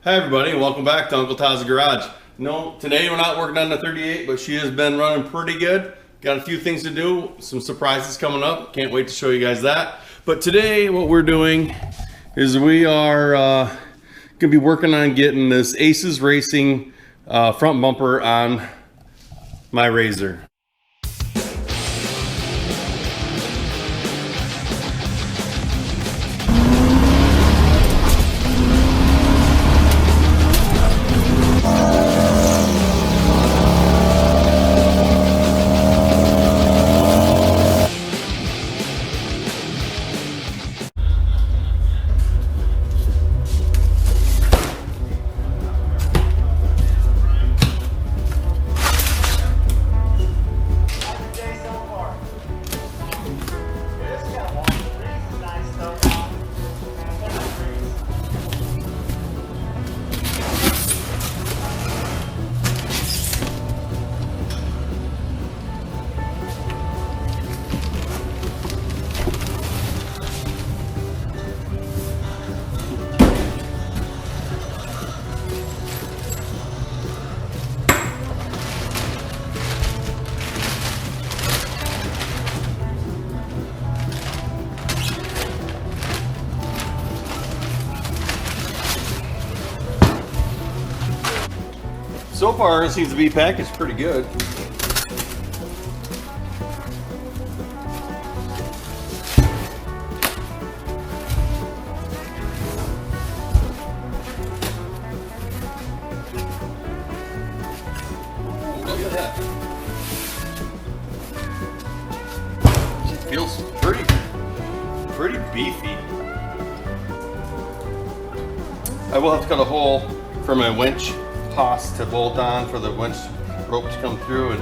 Hi everybody, and welcome back to Uncle Todd's Garage. No, today we're not working on the 38, but she has been running pretty good. Got a few things to do, some surprises coming up. Can't wait to show you guys that. But today what we're doing is we are gonna be working on getting this ACES Racing front bumper on my RZR. So far, it seems to be packaged pretty good. Look at that. It feels pretty beefy. I will have to cut a hole for my winch post to bolt on for the winch rope to come through, and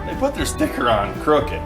they put their sticker on crooked.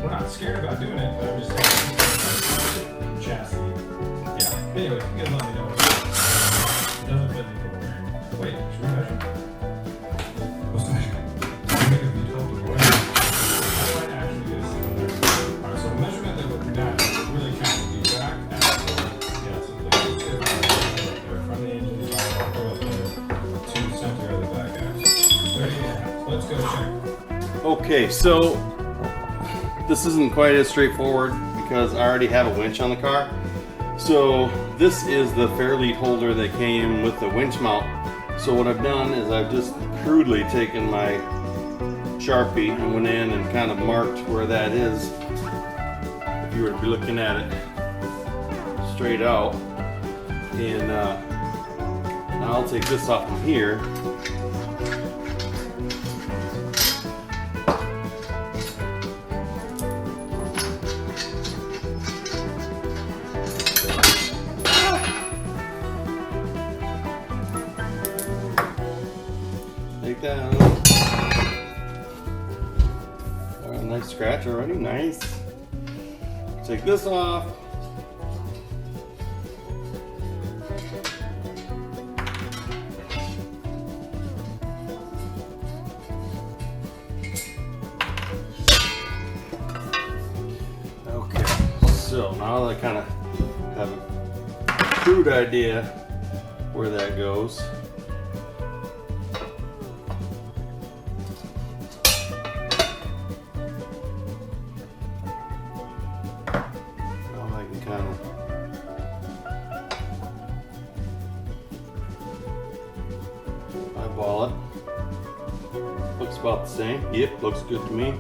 We're not scared about doing it, but I'm just saying chassis. Yeah. Anyway, you guys let me know. It doesn't fit me for a Wait, should we measure? What's the measurement? Make it be 12 to 1. How do I actually get a single measurement? Alright, so the measurement that we're at really counts the back axle. Yeah, so the right there from the engine all the way up there to the center of the back axle. Ready? Let's go check. Okay, so this isn't quite as straightforward because I already have a winch on the car. So this is the fair lead holder that came with the winch mount. So what I've done is I've just crudely taken my Sharpie and went in and kind of marked where that is. If you were to be looking at it straight out. And now I'll take this off from here. Take that out. Nice scratch already, nice. Take this off. Okay, so now I kind of have a crude idea where that goes. Eyeball it. Looks about the same. Yep, looks good to me.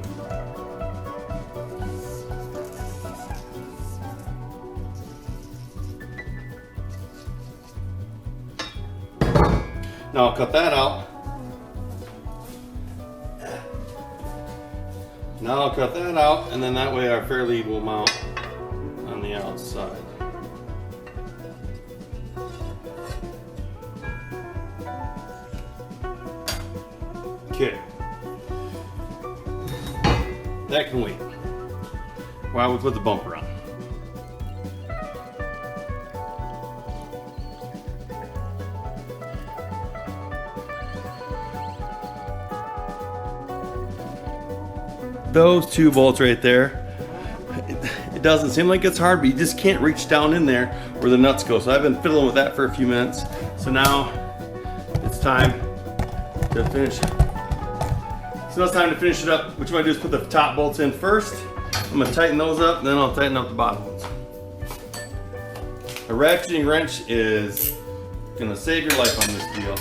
Now I'll cut that out. Now I'll cut that out, and then that way our fair lead will mount on the outside. Okay. That can wait while we put the bumper on. Those two bolts right there, it doesn't seem like it's hard, but you just can't reach down in there where the nuts go. So I've been fiddling with that for a few minutes. So now it's time to finish it. So now it's time to finish it up. What you want to do is put the top bolts in first. I'm going to tighten those up, and then I'll tighten up the bottom ones. A ratcheting wrench is going to save your life on this deal.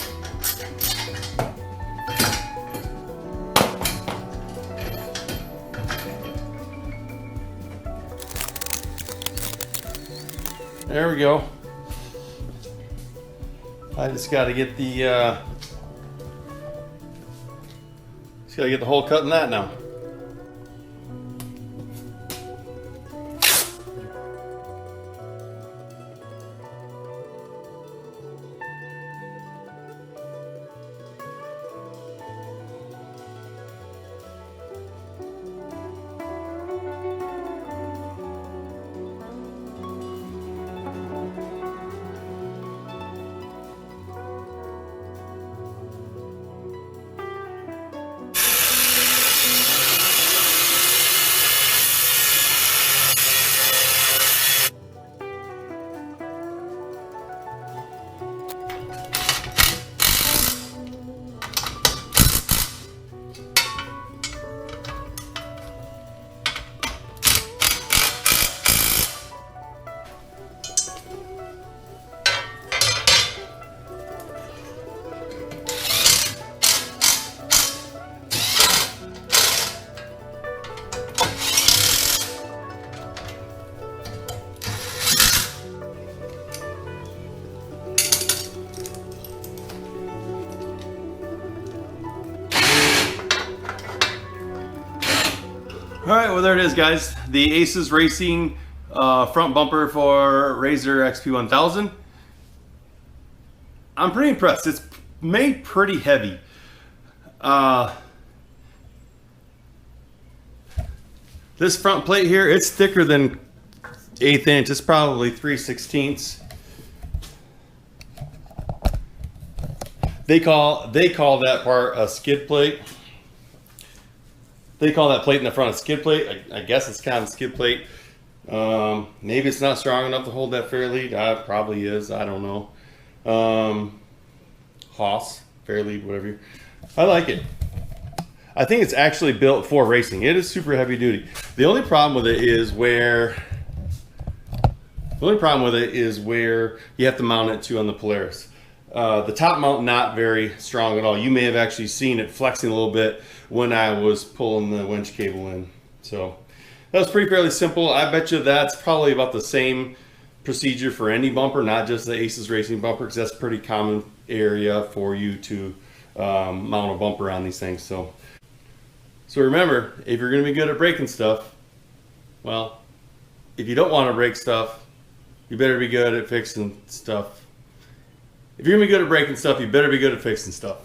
There we go. I just got to get the hole cut in that now. All right, well there it is, guys. The ACES Racing front bumper for Razor XP1000. I'm pretty impressed. It's made pretty heavy. This front plate here, it's thicker than 1/8 inch. It's probably 3/16. They call that part a skid plate. They call that plate in the front a skid plate. I guess it's kind of a skid plate. Maybe it's not strong enough to hold that fair lead. It probably is. I don't know. Hoss, fair lead, whatever. I like it. I think it's actually built for racing. It is super heavy duty. The only problem with it is where you have to mount it to on the Polaris. The top mount not very strong at all. You may have actually seen it flexing a little bit when I was pulling the winch cable in. So that was fairly simple. I bet you that's probably about the same procedure for any bumper, not just the ACES Racing bumper, because that's a pretty common area for you to mount a bumper on these things. So remember, if you're going to be good at breaking stuff, well, if you don't want to break stuff, you better be good at fixing stuff. If you're going to be good at breaking stuff, you better be good at fixing stuff.